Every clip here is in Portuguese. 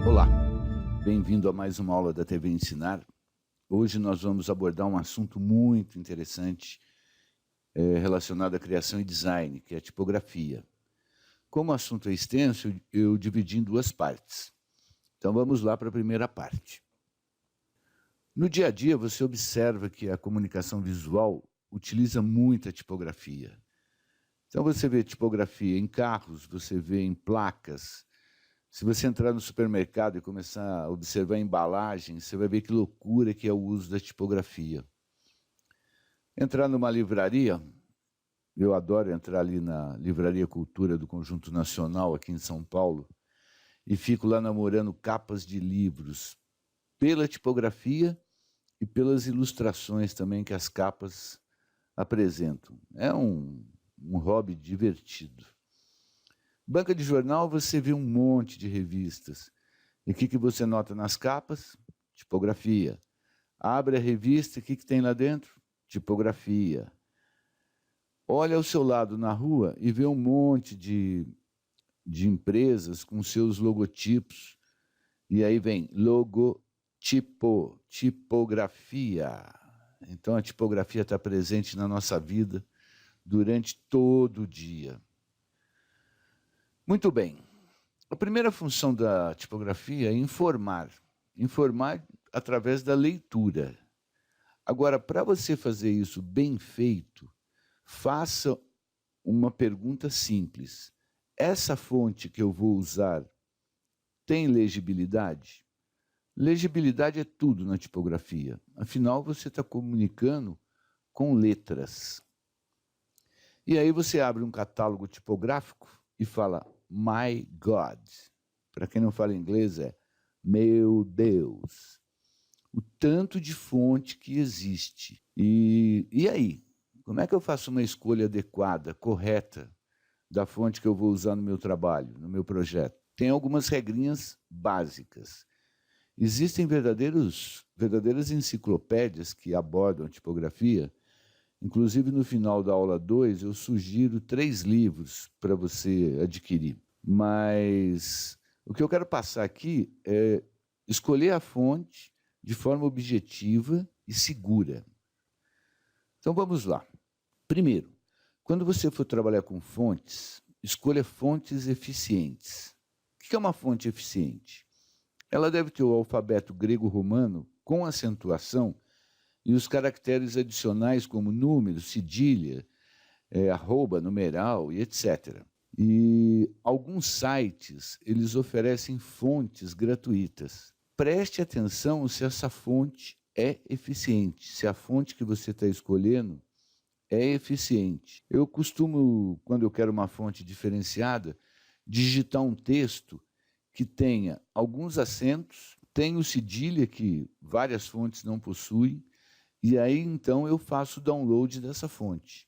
Olá, bem-vindo a mais uma aula da TV Ensinar. Hoje nós vamos abordar um assunto muito interessante relacionado à criação e design, que é a tipografia. Como o assunto é extenso, eu dividi em duas partes. Então vamos lá para a primeira parte. No dia a dia, você observa que a comunicação visual utiliza muita tipografia. Então você vê tipografia em carros, você vê em placas. Se você entrar no supermercado e começar a observar a embalagem, você vai ver que loucura que é o uso da tipografia. Entrar numa livraria, eu adoro entrar ali na Livraria Cultura do Conjunto Nacional, aqui em São Paulo, e fico lá namorando capas de livros, pela tipografia e pelas ilustrações também que as capas apresentam. É um hobby divertido. Banca de jornal, você vê um monte de revistas. E o que você nota nas capas? Tipografia. Abre a revista, o que tem lá dentro? Tipografia. Olha ao seu lado na rua e vê um monte de empresas com seus logotipos. E aí vem logotipo, tipografia. Então a tipografia está presente na nossa vida durante todo o dia. Muito bem. A primeira função da tipografia é informar. Informar através da leitura. Agora, para você fazer isso bem feito, faça uma pergunta simples. Essa fonte que eu vou usar tem legibilidade? Legibilidade é tudo na tipografia. Afinal, você está comunicando com letras. E aí você abre um catálogo tipográfico e fala, My God. Para quem não fala inglês é, meu Deus. O tanto de fonte que existe. E aí? Como é que eu faço uma escolha adequada, correta, da fonte que eu vou usar no meu trabalho, no meu projeto? Tem algumas regrinhas básicas. Existem verdadeiras enciclopédias que abordam a tipografia. Inclusive, no final da aula 2, eu sugiro 3 livros para você adquirir. Mas o que eu quero passar aqui é escolher a fonte de forma objetiva e segura. Então, vamos lá. Primeiro, quando você for trabalhar com fontes, escolha fontes eficientes. O que é uma fonte eficiente? Ela deve ter o alfabeto grego-romano com acentuação e os caracteres adicionais como número, cedilha, arroba, numeral e etc. E alguns sites, eles oferecem fontes gratuitas. Preste atenção se essa fonte é eficiente, se a fonte que você está escolhendo é eficiente. Eu costumo, quando eu quero uma fonte diferenciada, digitar um texto que tenha alguns acentos, tenha o cedilha que várias fontes não possuem, e aí então eu faço o download dessa fonte.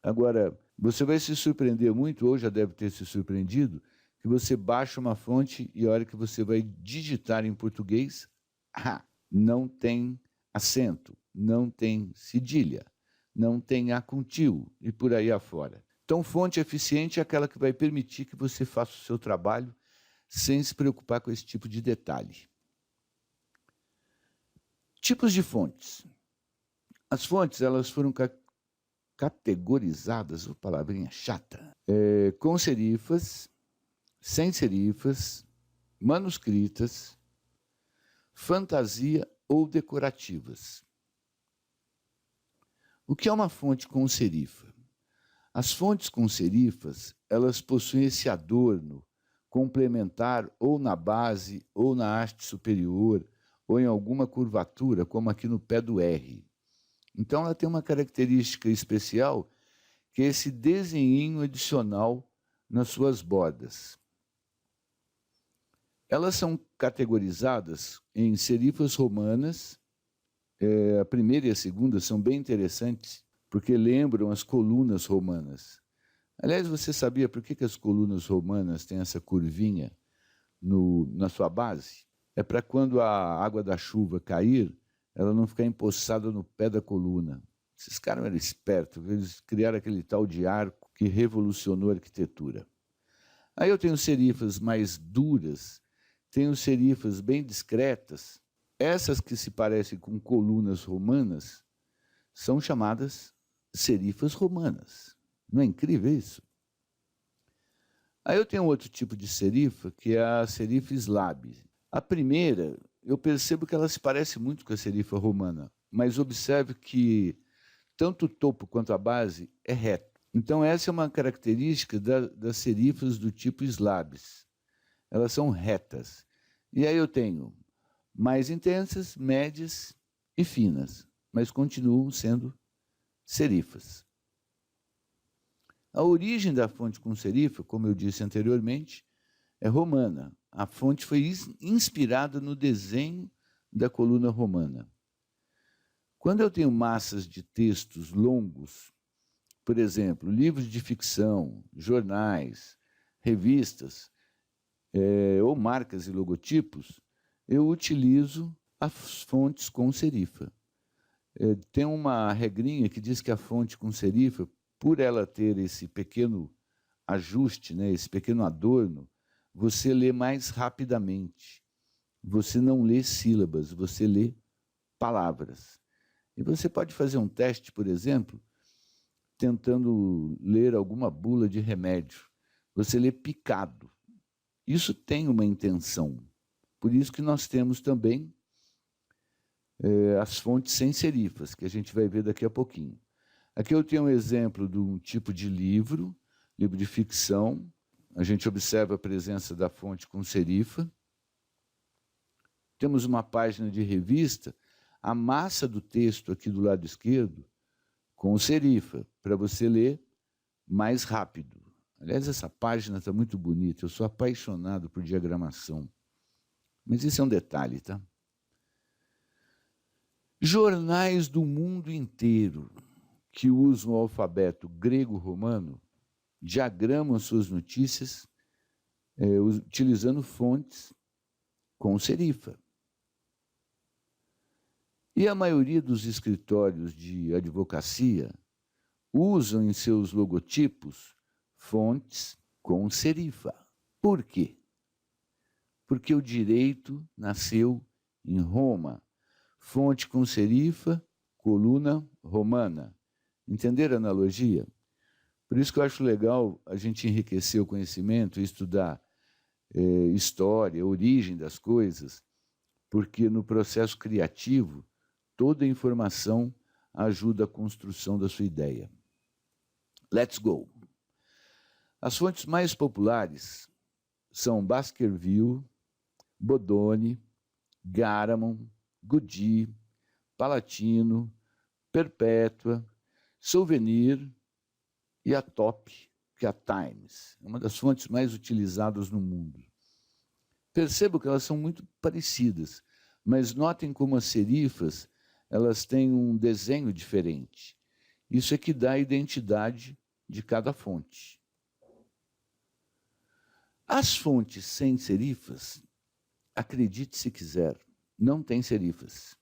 Agora, você vai se surpreender muito, ou já deve ter se surpreendido, que você baixa uma fonte e a hora que você vai digitar em português, não tem acento, não tem cedilha, não tem A com tio e por aí afora. Então, fonte eficiente é aquela que vai permitir que você faça o seu trabalho sem se preocupar com esse tipo de detalhe. Tipos de fontes. As fontes, elas foram categorizadas, palavrinha chata, com serifas, sem serifas, manuscritas, fantasia ou decorativas. O que é uma fonte com serifa? As fontes com serifas, elas possuem esse adorno complementar ou na base, ou na haste superior, ou em alguma curvatura, como aqui no pé do R. Então ela tem uma característica especial, que é esse desenhinho adicional nas suas bordas. Elas são categorizadas em serifas romanas. A primeira e a segunda são bem interessantes, porque lembram as colunas romanas. Aliás, você sabia por que as colunas romanas têm essa curvinha na sua base? É para quando a água da chuva cair, ela não ficar empoçada no pé da coluna. Esses caras eram espertos, eles criaram aquele tal de arco que revolucionou a arquitetura. Aí eu tenho serifas mais duras, tenho serifas bem discretas. Essas que se parecem com colunas romanas são chamadas serifas romanas. Não é incrível isso? Aí eu tenho outro tipo de serifa, que é a serifa eslabe. A primeira, eu percebo que ela se parece muito com a serifa romana, mas observe que tanto o topo quanto a base é reto. Então essa é uma característica das serifas do tipo eslabes. Elas são retas. E aí eu tenho mais intensas, médias e finas, mas continuam sendo serifas. A origem da fonte com serifa, como eu disse anteriormente, é romana. A fonte foi inspirada no desenho da coluna romana. Quando eu tenho massas de textos longos, por exemplo, livros de ficção, jornais, revistas, ou marcas e logotipos, eu utilizo as fontes com serifa. Tem uma regrinha que diz que a fonte com serifa, por ela ter esse pequeno ajuste, né, esse pequeno adorno, você lê mais rapidamente. Você não lê sílabas, você lê palavras. E você pode fazer um teste, por exemplo, tentando ler alguma bula de remédio. Você lê picado. Isso tem uma intenção. Por isso que nós temos também as fontes sem serifas, que a gente vai ver daqui a pouquinho. Aqui eu tenho um exemplo de um tipo de livro de ficção. A gente observa a presença da fonte com serifa. Temos uma página de revista, a massa do texto aqui do lado esquerdo, com serifa, para você ler mais rápido. Aliás, essa página está muito bonita, eu sou apaixonado por diagramação. Mas isso é um detalhe, tá? Jornais do mundo inteiro que usam o alfabeto grego-romano diagramam suas notícias utilizando fontes com serifa. E a maioria dos escritórios de advocacia usam em seus logotipos fontes com serifa. Por quê? Porque o direito nasceu em Roma. Fonte com serifa, coluna romana. Entenderam a analogia? Por isso que eu acho legal a gente enriquecer o conhecimento, estudar história, origem das coisas, porque no processo criativo, toda informação ajuda a construção da sua ideia. Let's go! As fontes mais populares são Baskerville, Bodoni, Garamond, Goody, Palatino, Perpétua, Souvenir e a Top, que é a Times, uma das fontes mais utilizadas no mundo. Percebo que elas são muito parecidas, mas notem como as serifas elas têm um desenho diferente. Isso é que dá a identidade de cada fonte. As fontes sem serifas, acredite se quiser, não têm serifas.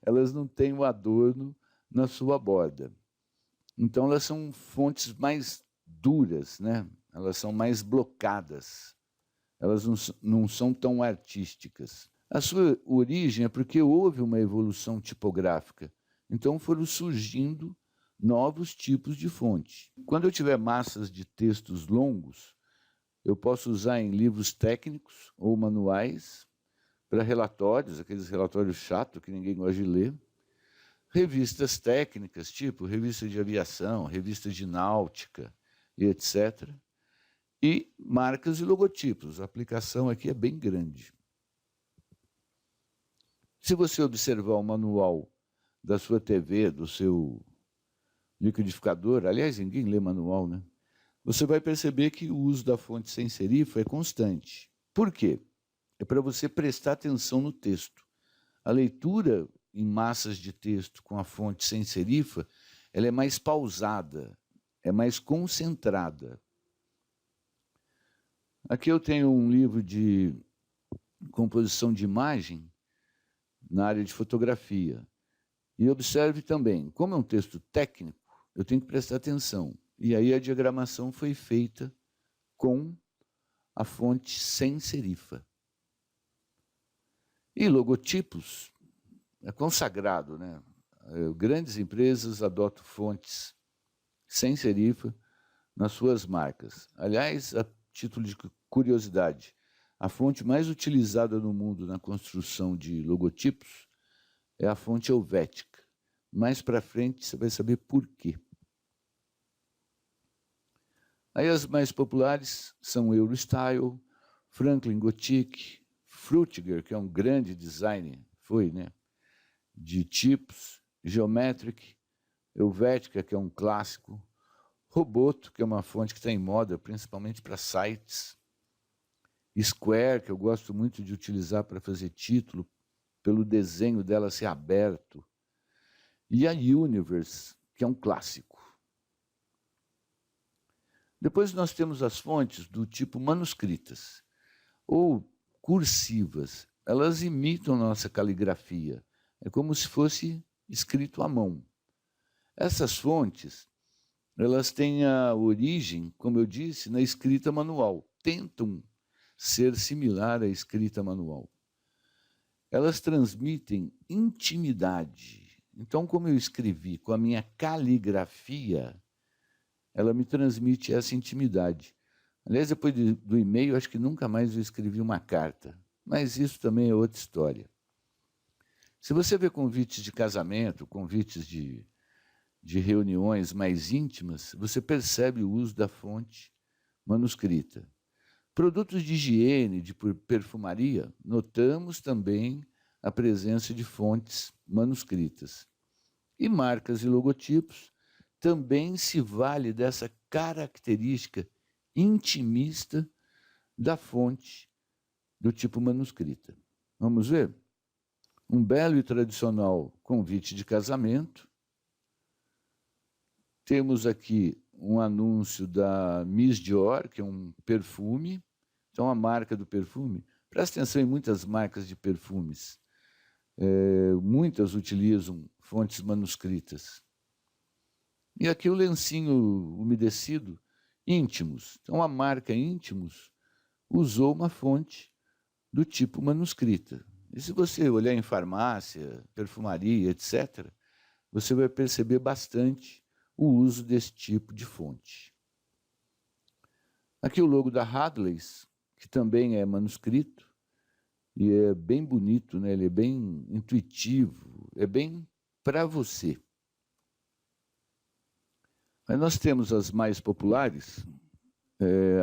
Elas não têm o adorno na sua borda. Então, elas são fontes mais duras, né? Elas são mais blocadas. Elas não são tão artísticas. A sua origem é porque houve uma evolução tipográfica. Então, foram surgindo novos tipos de fonte. Quando eu tiver massas de textos longos, eu posso usar em livros técnicos ou manuais, para relatórios, aqueles relatórios chatos que ninguém gosta de ler, revistas técnicas, tipo revista de aviação, revista de náutica, e etc. E marcas e logotipos. A aplicação aqui é bem grande. Se você observar o manual da sua TV, do seu liquidificador, aliás, ninguém lê manual, né? Você vai perceber que o uso da fonte sem serifa é constante. Por quê? É para você prestar atenção no texto. A leitura em massas de texto com a fonte sem serifa, ela é mais pausada, é mais concentrada. Aqui eu tenho um livro de composição de imagem na área de fotografia. E observe também, como é um texto técnico, eu tenho que prestar atenção. E aí a diagramação foi feita com a fonte sem serifa. E logotipos é consagrado, né? Grandes empresas adotam fontes sem serifa nas suas marcas. Aliás, a título de curiosidade, a fonte mais utilizada no mundo na construção de logotipos é a fonte Helvética. Mais para frente você vai saber por quê. Aí as mais populares são Eurostyle, Franklin Gothic, Frutiger, que é um grande design, né, de tipos, Geometric, Helvética, que é um clássico, Roboto, que é uma fonte que está em moda, principalmente para sites, Square, que eu gosto muito de utilizar para fazer título, pelo desenho dela ser aberto, e a Universe, que é um clássico. Depois nós temos as fontes do tipo manuscritas, ou cursivas. Elas imitam nossa caligrafia. É como se fosse escrito à mão. Essas fontes, elas têm a origem, como eu disse, na escrita manual. Tentam ser similar à escrita manual. Elas transmitem intimidade. Então, como eu escrevi com a minha caligrafia, ela me transmite essa intimidade. Aliás, depois do e-mail, acho que nunca mais eu escrevi uma carta. Mas isso também é outra história. Se você vê convites de casamento, convites de reuniões mais íntimas, você percebe o uso da fonte manuscrita. Produtos de higiene, de perfumaria, notamos também a presença de fontes manuscritas. E marcas e logotipos também se vale dessa característica intimista da fonte do tipo manuscrita. Vamos ver? Um belo e tradicional convite de casamento. Temos aqui um anúncio da Miss Dior, que é um perfume. Então, a marca do perfume. Presta atenção em muitas marcas de perfumes. Muitas utilizam fontes manuscritas. E aqui o lencinho umedecido, Íntimos. Então, a marca Íntimos usou uma fonte do tipo manuscrita. E se você olhar em farmácia, perfumaria, etc., você vai perceber bastante o uso desse tipo de fonte. Aqui o logo da Hadleys, que também é manuscrito, e é bem bonito, né? Ele é bem intuitivo, é bem para você. Mas nós temos as mais populares,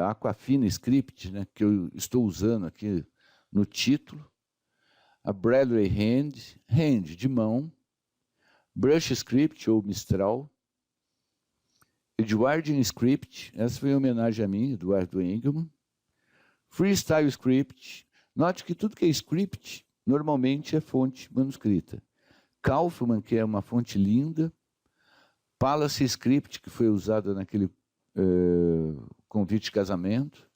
a Aquafina Script, né, que eu estou usando aqui no título, a Bradley Hand de mão, Brush Script ou Mistral, Edwardian Script, essa foi em homenagem a mim, Eduardo Engelmann, Freestyle Script, note que tudo que é script normalmente é fonte manuscrita. Kaufman, que é uma fonte linda, Palace Script, que foi usada naquele convite de casamento,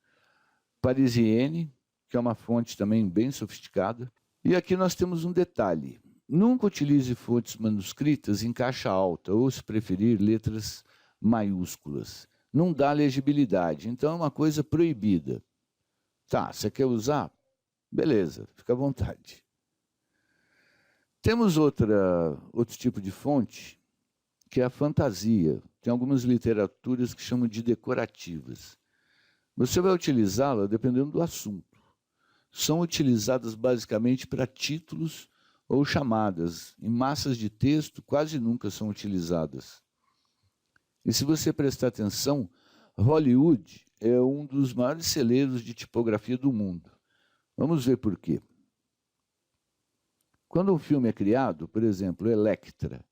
Parisienne, que é uma fonte também bem sofisticada. E aqui nós temos um detalhe. Nunca utilize fontes manuscritas em caixa alta, ou, se preferir, letras maiúsculas. Não dá legibilidade, então é uma coisa proibida. Tá, você quer usar? Beleza, fica à vontade. Temos outro tipo de fonte, que é a fantasia. Tem algumas literaturas que chamam de decorativas. Você vai utilizá-la dependendo do assunto. São utilizadas basicamente para títulos ou chamadas. Em massas de texto, quase nunca são utilizadas. E se você prestar atenção, Hollywood é um dos maiores celeiros de tipografia do mundo. Vamos ver por quê. Quando um filme é criado, por exemplo, Electra,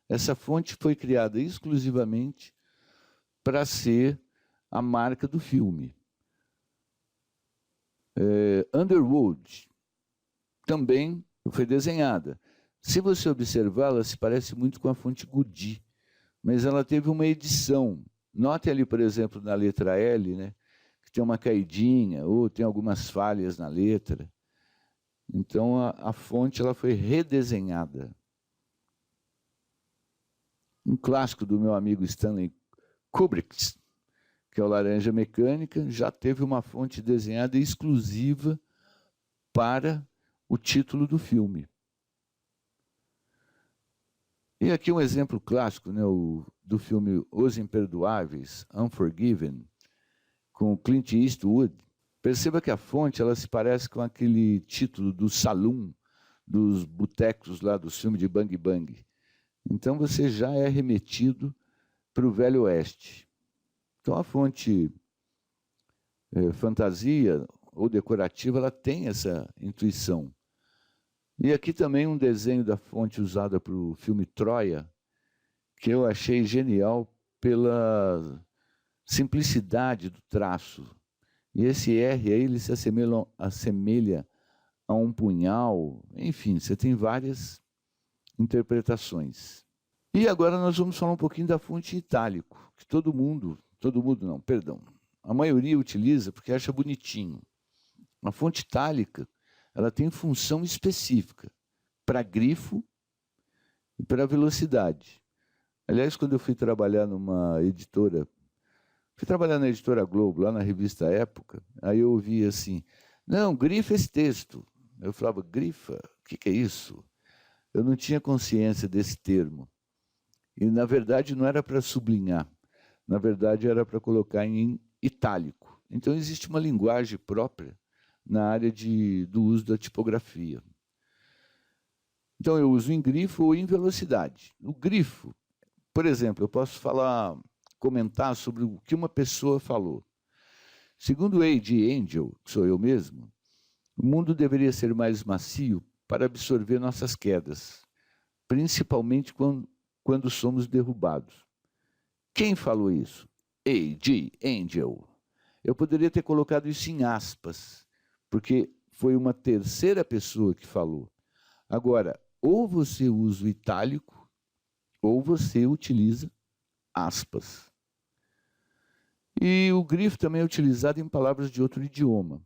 essa fonte foi criada exclusivamente para ser a marca do filme. Underwood também foi desenhada. Se você observar, ela se parece muito com a fonte Goody, mas ela teve uma edição. Note ali, por exemplo, na letra L, né, que tem uma caidinha, ou tem algumas falhas na letra. Então, a fonte ela foi redesenhada. Um clássico do meu amigo Stanley Kubrick, que é o Laranja Mecânica, já teve uma fonte desenhada exclusiva para o título do filme. E aqui um exemplo clássico, né, do filme Os Imperdoáveis, Unforgiven, com Clint Eastwood. Perceba que a fonte ela se parece com aquele título do saloon, dos botecos lá dos filmes de Bang Bang. Então você já é remetido para o Velho Oeste. Então a fonte fantasia ou decorativa, ela tem essa intuição. E aqui também um desenho da fonte usada para o filme Troia, que eu achei genial pela simplicidade do traço. E esse R aí, ele se assemelha a um punhal, enfim, você tem várias interpretações. E agora nós vamos falar um pouquinho da fonte em itálico, que todo mundo não, perdão, a maioria utiliza porque acha bonitinho. A fonte itálica, ela tem função específica para grifo e para velocidade. Aliás, quando eu fui trabalhar numa editora, fui trabalhar na editora Globo, lá na revista Época, aí eu ouvi assim, não, grifa esse texto. Eu falava, grifa? O que é isso? Eu não tinha consciência desse termo. E, na verdade, não era para sublinhar. Na verdade, era para colocar em itálico. Então, existe uma linguagem própria na área do uso da tipografia. Então, eu uso em grifo ou em velocidade. No grifo, por exemplo, eu posso comentar sobre o que uma pessoa falou. Segundo A.G. Angel, que sou eu mesmo, o mundo deveria ser mais macio para absorver nossas quedas, principalmente quando somos derrubados. Quem falou isso? A.G. Angel. Eu poderia ter colocado isso em aspas, porque foi uma terceira pessoa que falou. Agora, ou você usa o itálico, ou você utiliza aspas. E o grifo também é utilizado em palavras de outro idioma.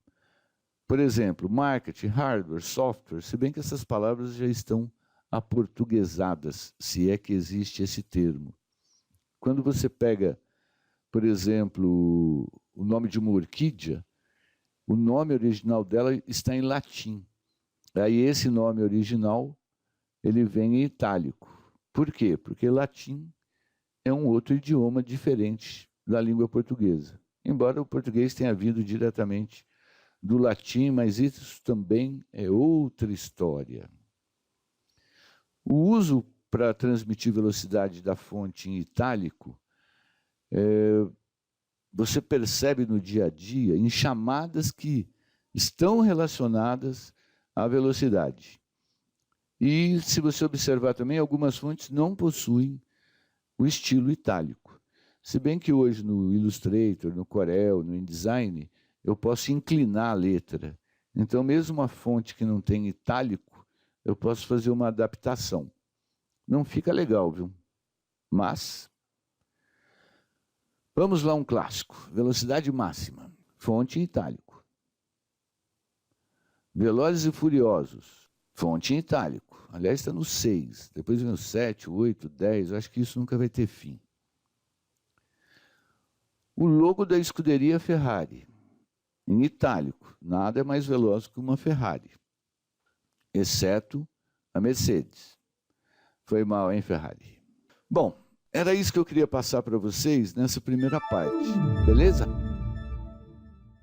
Por exemplo, marketing, hardware, software, se bem que essas palavras já estão aportuguesadas, se é que existe esse termo. Quando você pega, por exemplo, o nome de uma orquídea, o nome original dela está em latim. Aí esse nome original, ele vem em itálico. Por quê? Porque latim é um outro idioma diferente da língua portuguesa. Embora o português tenha vindo diretamente do latim, mas isso também é outra história. O uso para transmitir velocidade da fonte em itálico, você percebe no dia a dia em chamadas que estão relacionadas à velocidade. E se você observar também, algumas fontes não possuem o estilo itálico. Se bem que hoje no Illustrator, no Corel, no InDesign, eu posso inclinar a letra. Então, mesmo uma fonte que não tem itálico, eu posso fazer uma adaptação. Não fica legal, viu? Mas, vamos lá, um clássico. Velocidade máxima. Fonte em itálico. Velozes e Furiosos. Fonte em itálico. Aliás, está no 6. Depois vem o 7, 8, 10. Eu acho que isso nunca vai ter fim. O logo da escuderia Ferrari. Em itálico. Nada é mais veloz que uma Ferrari. Exceto a Mercedes. Foi mal, hein, Ferrari? Bom, era isso que eu queria passar para vocês nessa primeira parte. Beleza?